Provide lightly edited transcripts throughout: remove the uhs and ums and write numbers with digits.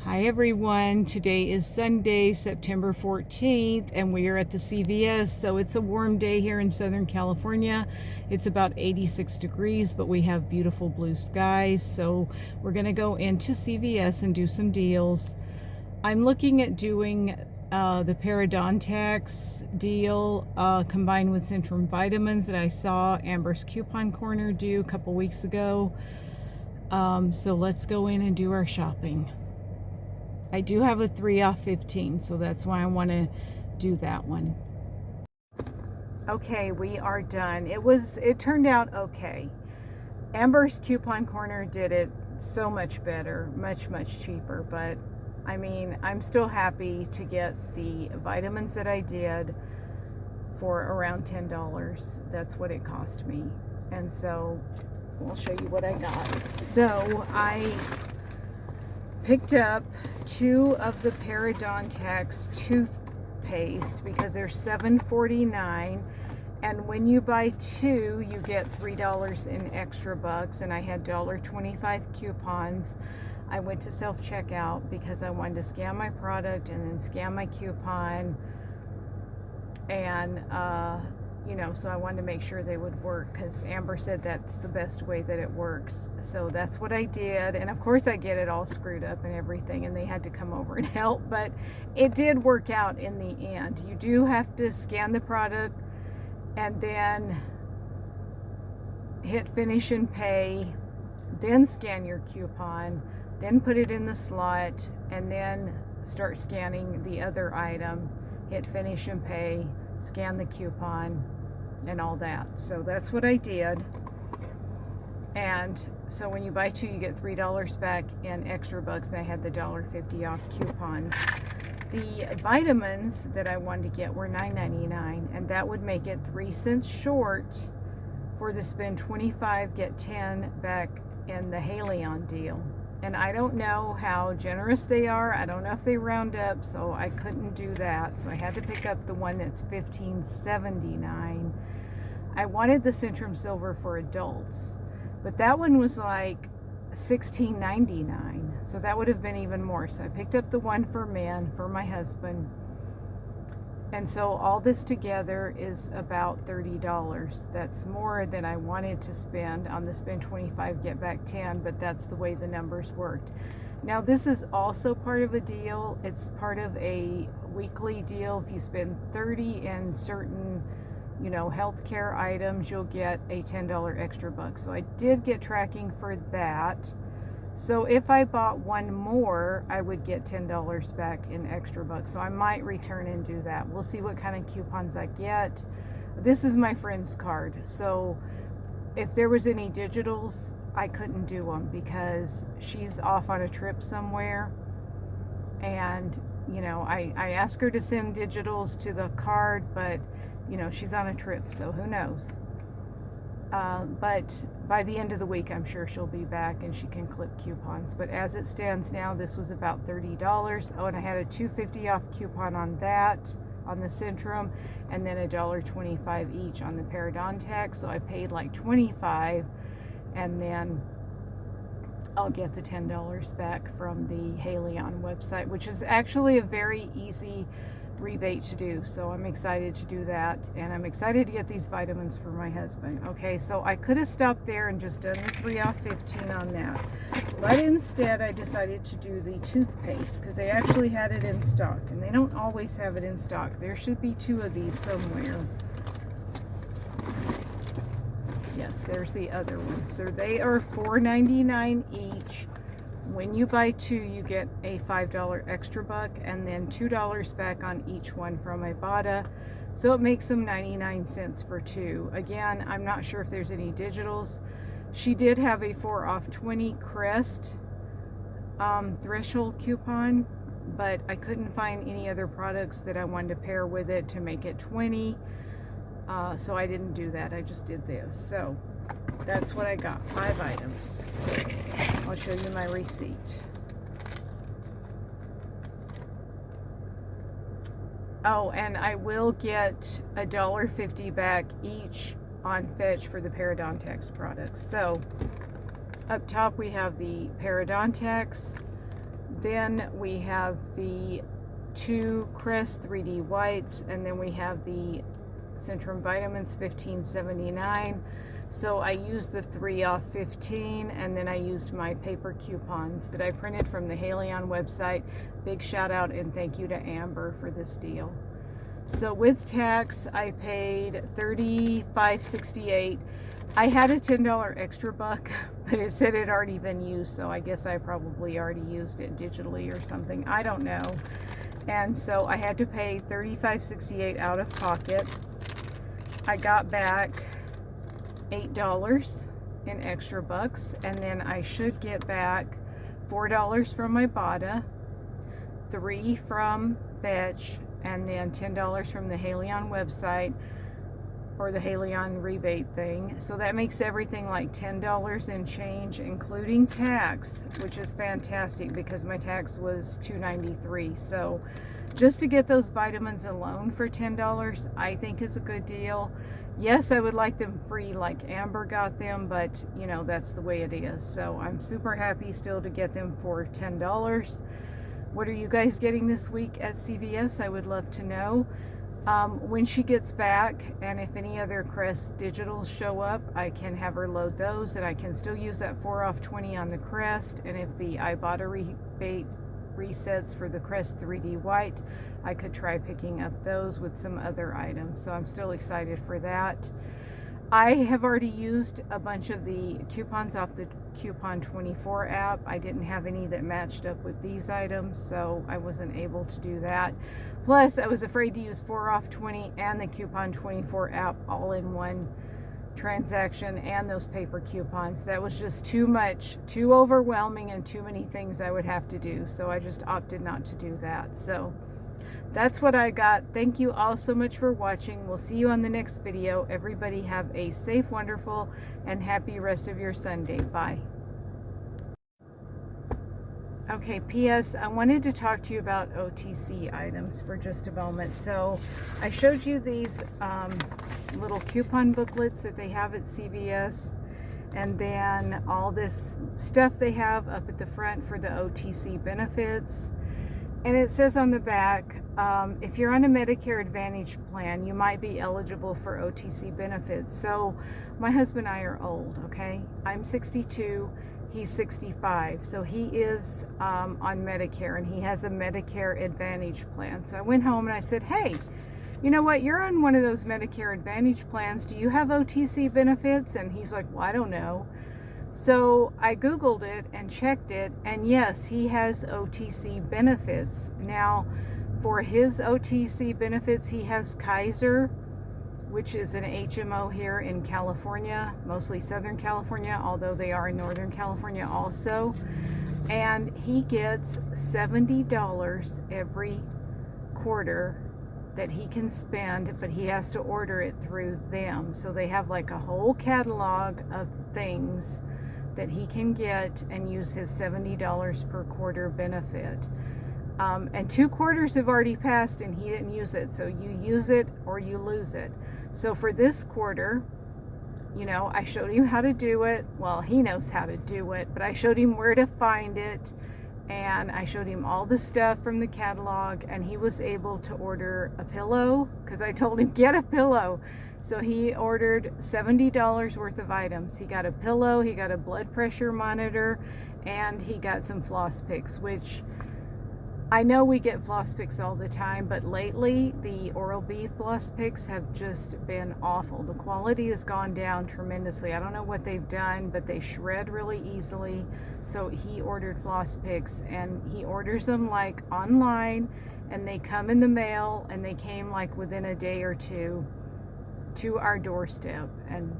Hi everyone, today is Sunday, September 14th, and we are at the CVS. So it's a warm day here in Southern California. It's about 86 degrees, but we have beautiful blue skies. So we're gonna go into CVS and do some deals. I'm looking at doing the Parodontax deal combined with Centrum Vitamins that I saw Amber's Coupon Corner do a couple weeks ago. So let's go in and do our shopping. I do have a 3 off 15, so that's why I want to do that one. Okay, we are done. It turned out okay. Amber's Coupon Corner did it so much better, much cheaper, but I mean, I'm still happy to get the vitamins that I did for around $10. That's what it cost me. And so I'll show you what I got. So I picked up 2 of the Parodontax toothpaste because they're $7.49, and when you buy 2 you get $3 in extra bucks, and I had $1.25 coupons. I went to self-checkout because I wanted to scan my product and then scan my coupon, and so I wanted to make sure they would work because Amber said that's the best way that it works. So that's what I did, and of course I get it all screwed up and everything, and they had to come over and help, but it did work out in the end. You do have to scan the product and then hit finish and pay, then scan your coupon, then put it in the slot, and then start scanning the other item, hit finish and pay, scan the coupon, and all that. So that's what I did. And so when you buy 2 you get $3 back in extra bucks, and I had the $1.50 off coupons. The vitamins that I wanted to get were $9.99, and that would make it 3 cents short for the spend 25 get 10 back in the Haleon deal. And I don't know how generous they are. I don't know if they round up, so I couldn't do that. So I had to pick up the one that's $15.79. I wanted the Centrum Silver for adults, but that one was like $16.99. So that would have been even more. So I picked up the one for men, for my husband. And so all this together is about $30. That's more than I wanted to spend on the spend 25, get back 10, but that's the way the numbers worked. Now this is also part of a deal. It's part of a weekly deal. If you spend $30 in certain, healthcare items, you'll get a $10 extra buck. So I did get tracking for that. So if I bought one more, I would get $10 back in extra bucks. So I might return and do that. We'll see what kind of coupons I get. This is my friend's card. So if there was any digitals, I couldn't do them because she's off on a trip somewhere. And, I asked her to send digitals to the card, but, she's on a trip, so who knows. But by the end of the week, I'm sure she'll be back and she can clip coupons. But as it stands now, this was about $30. Oh, and I had a $2.50 off coupon on that, on the Centrum, and then a $1.25 each on the Parodontax. So I paid like $25, and then I'll get the $10 back from the Haleon website, which is actually a very easy rebate to do. So I'm excited to do that, and I'm excited to get these vitamins for my husband. Okay, so I could have stopped there and just done the 3 off 15 on that, but instead I decided to do the toothpaste because they actually had it in stock, and they don't always have it in stock. There should be 2 of these somewhere. Yes, there's the other one. So they are $4.99 each. When you buy 2, you get a $5 extra buck, and then $2 back on each one from Ibotta. So it makes them 99 cents for 2. Again, I'm not sure if there's any digitals. She did have a 4 off 20 Crest threshold coupon, but I couldn't find any other products that I wanted to pair with it to make it 20. So I didn't do that. I just did this. So that's what I got, 5 items. I'll show you my receipt. Oh, and I will get a $1.50 back each on Fetch for the Parodontax products. So up top we have the Parodontax. Then we have the 2 Crest 3D Whites, and then we have the Centrum Vitamins $15.79. So I used the 3 off 15, and then I used my paper coupons that I printed from the Haleon website. Big shout out and thank you to Amber for this deal. So with tax, I paid $35.68. I had a $10 extra buck, but it said it had already been used, so I guess I probably already used it digitally or something. I don't know. And so I had to pay $35.68 out of pocket. I got back $8 in extra bucks, and then I should get back $4 from my Bada, $3 from Fetch, and then $10 from the Haleon website, or the Haleon rebate thing. So that makes everything like $10 and change, including tax, which is fantastic because my tax was $2.93. So just to get those vitamins alone for $10, I think is a good deal. Yes, I would like them free like Amber got them, but you know, that's the way it is. So I'm super happy still to get them for $10. What are you guys getting this week at CVS? I would love to know. When she gets back, and if any other Crest digitals show up, I can have her load those, and I can still use that 4 off 20 on the Crest. And if the Ibotta rebate resets for the Crest 3D White, I could try picking up those with some other items. So I'm still excited for that. I have already used a bunch of the coupons off the Coupon 24 app. I didn't have any that matched up with these items, so I wasn't able to do that. Plus, I was afraid to use 4 off 20 and the Coupon 24 app all in one transaction and those paper coupons. That was just too much, too overwhelming, and too many things I would have to do. So I just opted not to do that. So that's what I got. Thank you all so much for watching. We'll see you on the next video. Everybody have a safe, wonderful, and happy rest of your Sunday. Bye. Okay, P.S. I wanted to talk to you about OTC items for just a moment. So I showed you these little coupon booklets that they have at CVS, and then all this stuff they have up at the front for the OTC benefits. And it says on the back, if you're on a Medicare Advantage plan, you might be eligible for OTC benefits. So my husband and I are old, okay? I'm 62, he's 65. So he is on Medicare, and he has a Medicare Advantage plan. So I went home and I said, hey, you know what? You're on one of those Medicare Advantage plans. Do you have OTC benefits? And he's like, well, I don't know. So I Googled it and checked it, and yes, he has OTC benefits. Now, for his OTC benefits, he has Kaiser, which is an HMO here in California, mostly Southern California, although they are in Northern California also. And he gets $70 every quarter that he can spend, but he has to order it through them. So they have like a whole catalog of things that he can get and use his $70 per quarter benefit. And 2 quarters have already passed and he didn't use it. So you use it or you lose it. So for this quarter, you know, I showed him how to do it. Well, he knows how to do it, but I showed him where to find it. And I showed him all the stuff from the catalog, and he was able to order a pillow because I told him, get a pillow. So he ordered $70 worth of items. He got a pillow, he got a blood pressure monitor, and he got some floss picks, which I know we get floss picks all the time, but lately the Oral-B floss picks have just been awful. The quality has gone down tremendously. I don't know what they've done, but they shred really easily. So he ordered floss picks, and he orders them like online, and they come in the mail, and they came like within a day or two to our doorstep, and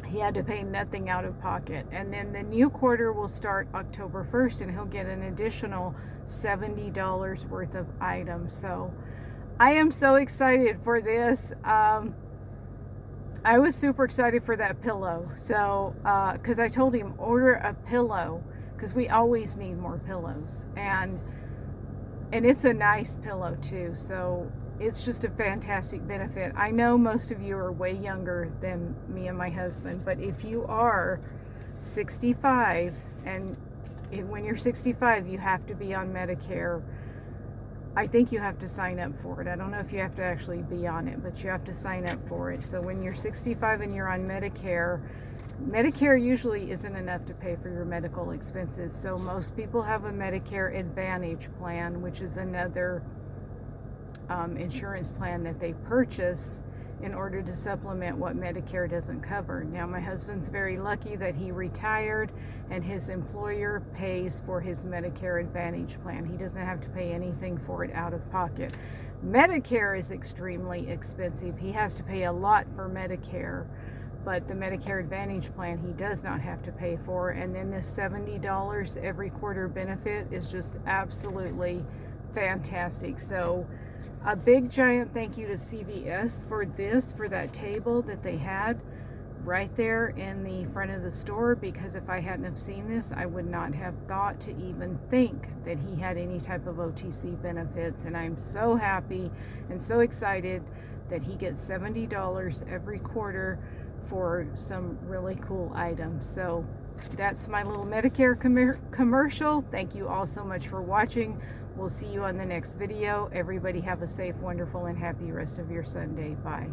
he had to pay nothing out of pocket. And then the new quarter will start October 1st, and he'll get an additional $70 worth of items. So I am so excited for this. I was super excited for that pillow. So, because I told him, order a pillow, because we always need more pillows. And it's a nice pillow too. So it's just a fantastic benefit. I know most of you are way younger than me and my husband, but if you are 65 and when you're 65, you have to be on Medicare. I think you have to sign up for it. I don't know if you have to actually be on it, but you have to sign up for it. So when you're 65 and you're on Medicare, Medicare usually isn't enough to pay for your medical expenses. So most people have a Medicare Advantage plan, which is another insurance plan that they purchase in order to supplement what Medicare doesn't cover. Now, my husband's very lucky that he retired and his employer pays for his Medicare Advantage plan. He doesn't have to pay anything for it out of pocket. Medicare is extremely expensive. He has to pay a lot for Medicare, but the Medicare Advantage plan he does not have to pay for. And then this $70 every quarter benefit is just absolutely fantastic. So a big giant thank you to CVS for that table that they had right there in the front of the store, because if I hadn't have seen this, I would not have thought to even think that he had any type of OTC benefits. And I'm so happy and so excited that he gets $70 every quarter for some really cool items. So that's my little Medicare commercial. Thank you all so much for watching. We'll see you on the next video. Everybody have a safe, wonderful, and happy rest of your Sunday. Bye.